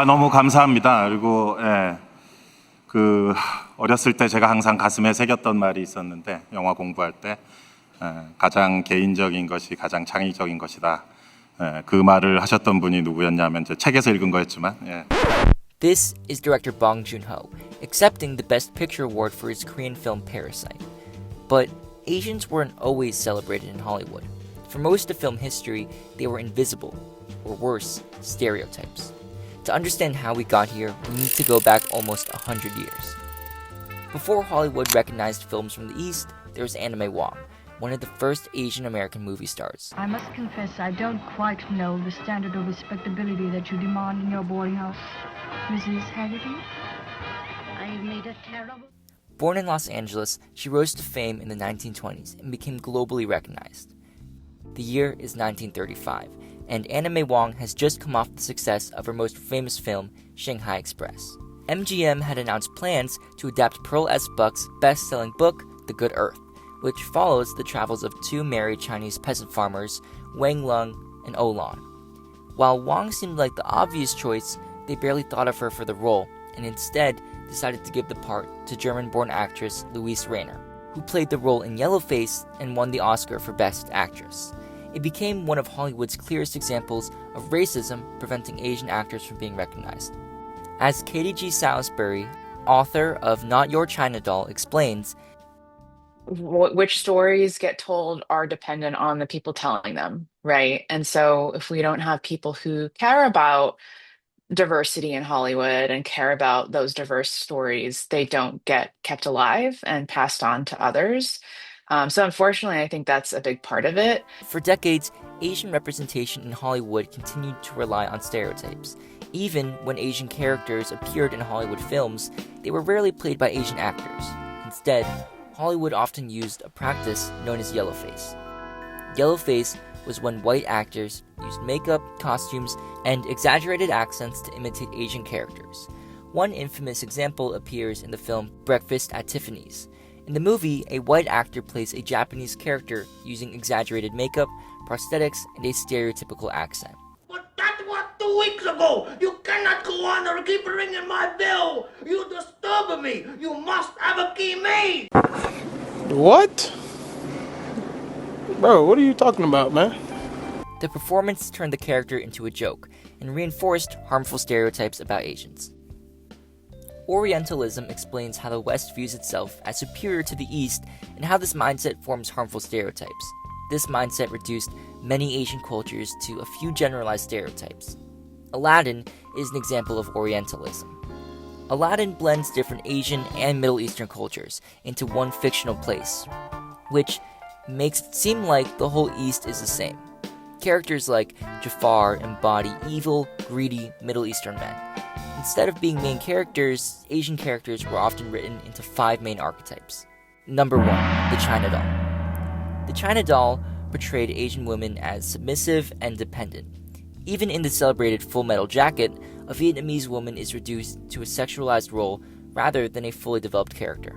너무 감사합니다. 그리고 어렸을 때 제가 항상 가슴에 새겼던 말이 있었는데 영화 공부할 때 가장 개인적인 것이 가장 창의적인 것이다. 그 말을 하셨던 분이 누구였냐면 제 책에서 읽은 거였지만. This is director Bong Joon-ho, accepting the Best Picture award for his Korean film Parasite. But Asians weren't always celebrated in Hollywood. For most of film history, they were invisible, or worse, stereotypes. To understand how we got here, we need to go back almost 100 years. Before Hollywood recognized films from the East, there was Anna May Wong, one of the first Asian American movie stars. I must confess I don't quite know the standard of respectability that you demand in your boarding house, Mrs. Haggerty. I made a terrible... Born in Los Angeles, she rose to fame in the 1920s and became globally recognized. The year is 1935, and Anna May Wong has just come off the success of her most famous film, Shanghai Express. MGM had announced plans to adapt Pearl S. Buck's best-selling book, The Good Earth, which follows the travels of two married Chinese peasant farmers, Wang Lung and O Lan. While Wong seemed like the obvious choice, they barely thought of her for the role, and instead decided to give the part to German-born actress Louise Rayner, who played the role in Yellowface and won the Oscar for Best Actress. It became one of Hollywood's clearest examples of racism preventing Asian actors from being recognized. As Katie G. Salisbury, author of Not Your China Doll, explains, which stories get told are dependent on the people telling them, right? And so if we don't have people who care about diversity in Hollywood and care about those diverse stories, they don't get kept alive and passed on to others. So unfortunately, I think that's a big part of it. For decades, Asian representation in Hollywood continued to rely on stereotypes. Even when Asian characters appeared in Hollywood films, they were rarely played by Asian actors. Instead, Hollywood often used a practice known as yellowface. Yellowface was when white actors used makeup, costumes, and exaggerated accents to imitate Asian characters. One infamous example appears in the film Breakfast at Tiffany's. In the movie, a white actor plays a Japanese character using exaggerated makeup, prosthetics, and a stereotypical accent. But that was 2 weeks ago! You cannot go on or keep ringing my bell! You disturb me! You must have a key made! What? Bro, what are you talking about, man? The performance turned the character into a joke and reinforced harmful stereotypes about Asians. Orientalism explains how the West views itself as superior to the East and how this mindset forms harmful stereotypes. This mindset reduced many Asian cultures to a few generalized stereotypes. Aladdin is an example of Orientalism. Aladdin blends different Asian and Middle Eastern cultures into one fictional place, which makes it seem like the whole East is the same. Characters like Jafar embody evil, greedy Middle Eastern men. Instead of being main characters, Asian characters were often written into 5 main archetypes. Number 1, the China doll. The China doll portrayed Asian women as submissive and dependent. Even in the celebrated Full Metal Jacket, a Vietnamese woman is reduced to a sexualized role rather than a fully developed character.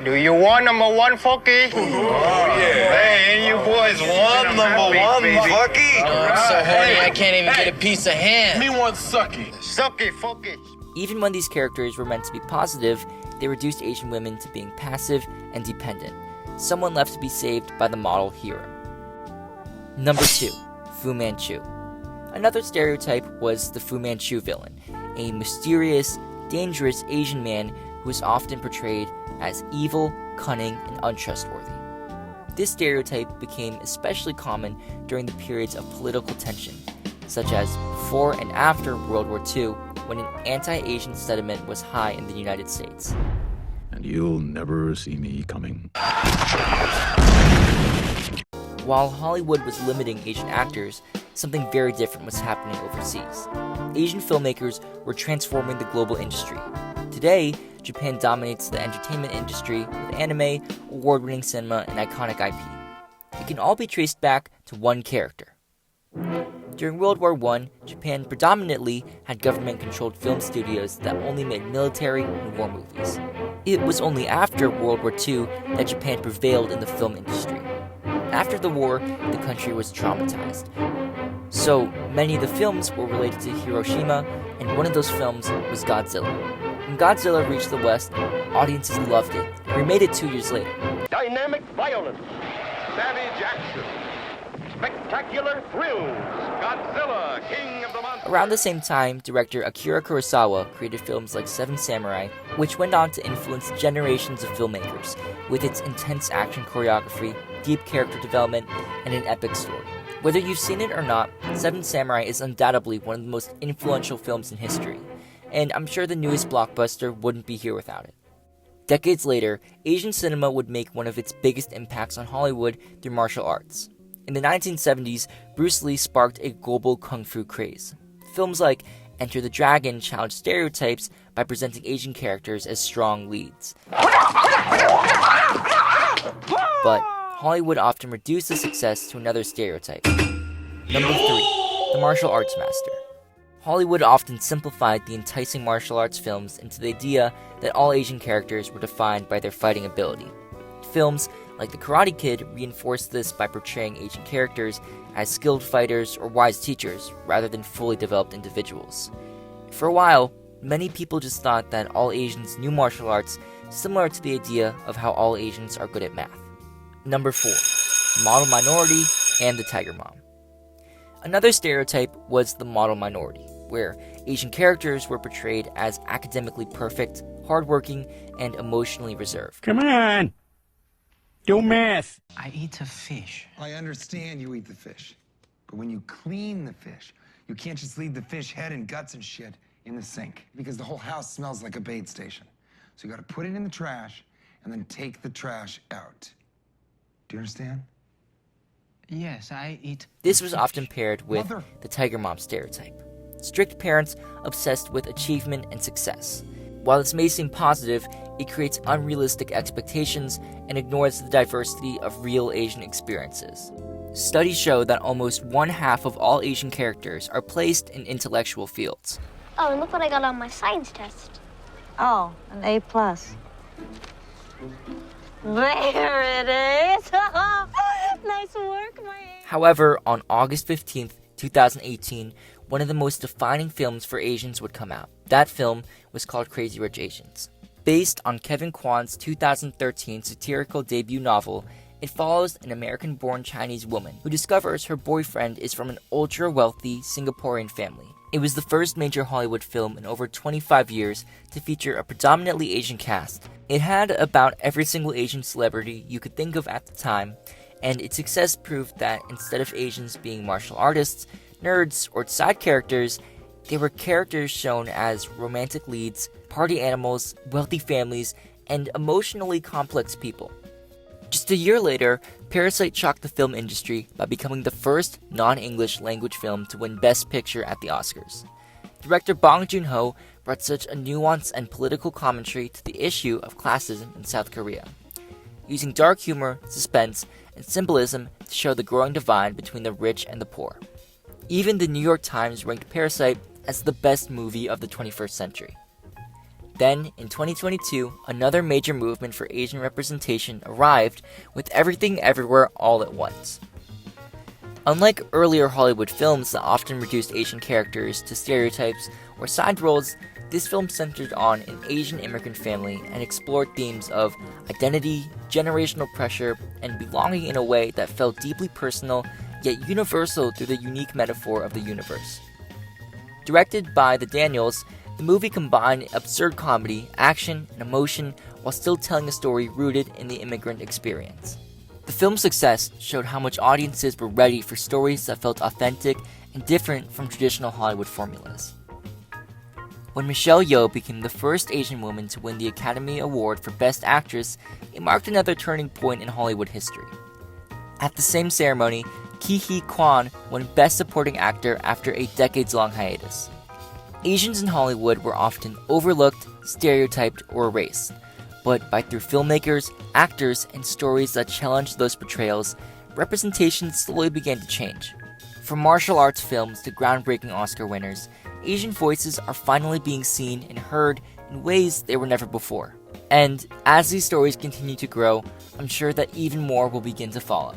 Do you want number 1, Fucky? Oh, yeah. Hey, you boys want number 1, Fucky? I'm so horny I can't even get a piece of ham. Me want sucky. Sucky, Fucky. Even when these characters were meant to be positive, they reduced Asian women to being passive and dependent, someone left to be saved by the model hero. Number 2, Fu Manchu. Another stereotype was the Fu Manchu villain, a mysterious, dangerous Asian man who is often portrayed as evil, cunning, and untrustworthy. This stereotype became especially common during the periods of political tension, such as before and after World War II, when an anti-Asian sentiment was high in the United States. And you'll never see me coming. While Hollywood was limiting Asian actors, something very different was happening overseas. Asian filmmakers were transforming the global industry. Today, Japan dominates the entertainment industry with anime, award-winning cinema, and iconic IP. It can all be traced back to one character. During World War I, Japan predominantly had government-controlled film studios that only made military and war movies. It was only after World War II that Japan prevailed in the film industry. After the war, the country was traumatized. So many of the films were related to Hiroshima, and one of those films was Godzilla. When Godzilla reached the West, audiences loved it, and remade it 2 years later. Dynamic violence. Savage action. Spectacular thrills. Godzilla, King of the Monsters. Around the same time, director Akira Kurosawa created films like Seven Samurai, which went on to influence generations of filmmakers, with its intense action choreography, deep character development, and an epic story. Whether you've seen it or not, Seven Samurai is undoubtedly one of the most influential films in history, and I'm sure the newest blockbuster wouldn't be here without it. Decades later, Asian cinema would make one of its biggest impacts on Hollywood through martial arts. In the 1970s, Bruce Lee sparked a global kung fu craze. Films like Enter the Dragon challenged stereotypes by presenting Asian characters as strong leads. But Hollywood often reduced the success to another stereotype. Number 3, the martial arts master. Hollywood often simplified the enticing martial arts films into the idea that all Asian characters were defined by their fighting ability. Films like The Karate Kid reinforced this by portraying Asian characters as skilled fighters or wise teachers rather than fully developed individuals. For a while, many people just thought that all Asians knew martial arts, similar to the idea of how all Asians are good at math. Number 4, the model minority and the tiger mom. Another stereotype was the model minority, where Asian characters were portrayed as academically perfect, hardworking, and emotionally reserved. Come on! Do math! I eat a fish. I understand you eat the fish. But when you clean the fish, you can't just leave the fish head and guts and shit in the sink, because the whole house smells like a bait station. So you gotta put it in the trash and then take the trash out. Do you understand? Yes, I eat. This was often paired with the tiger mom stereotype. Strict parents obsessed with achievement and success. While this may seem positive, it creates unrealistic expectations and ignores the diversity of real Asian experiences. Studies show that almost 1/2 of all Asian characters are placed in intellectual fields. Oh, and look what I got on my science test. Oh, an A+. There it is. Nice work, my A. However, on August 15th, 2018, one of the most defining films for Asians would come out. That film was called Crazy Rich Asians. Based on Kevin Kwan's 2013 satirical debut novel, it follows an American-born Chinese woman who discovers her boyfriend is from an ultra-wealthy Singaporean family. It was the first major Hollywood film in over 25 years to feature a predominantly Asian cast. It had about every single Asian celebrity you could think of at the time, and its success proved that instead of Asians being martial artists, nerds, or side characters, they were characters shown as romantic leads, party animals, wealthy families, and emotionally complex people. Just a year later, Parasite shocked the film industry by becoming the first non-English language film to win Best Picture at the Oscars. Director Bong Joon-ho brought such a nuance and political commentary to the issue of classism in South Korea, using dark humor, suspense, and symbolism to show the growing divide between the rich and the poor. Even the New York Times ranked Parasite as the best movie of the 21st century. Then, in 2022, another major movement for Asian representation arrived with Everything Everywhere All at Once. Unlike earlier Hollywood films that often reduced Asian characters to stereotypes or side roles, this film centered on an Asian immigrant family and explored themes of identity, generational pressure, and belonging in a way that felt deeply personal yet universal through the unique metaphor of the universe. Directed by the Daniels, the movie combined absurd comedy, action, and emotion while still telling a story rooted in the immigrant experience. The film's success showed how much audiences were ready for stories that felt authentic and different from traditional Hollywood formulas. When Michelle Yeoh became the first Asian woman to win the Academy Award for Best Actress, it marked another turning point in Hollywood history. At the same ceremony, Ke Huy Quan won Best Supporting Actor after a decades-long hiatus. Asians in Hollywood were often overlooked, stereotyped, or erased, but through filmmakers, actors, and stories that challenged those portrayals, representation slowly began to change. From martial arts films to groundbreaking Oscar winners, Asian voices are finally being seen and heard in ways they were never before. And as these stories continue to grow, I'm sure that even more will begin to follow.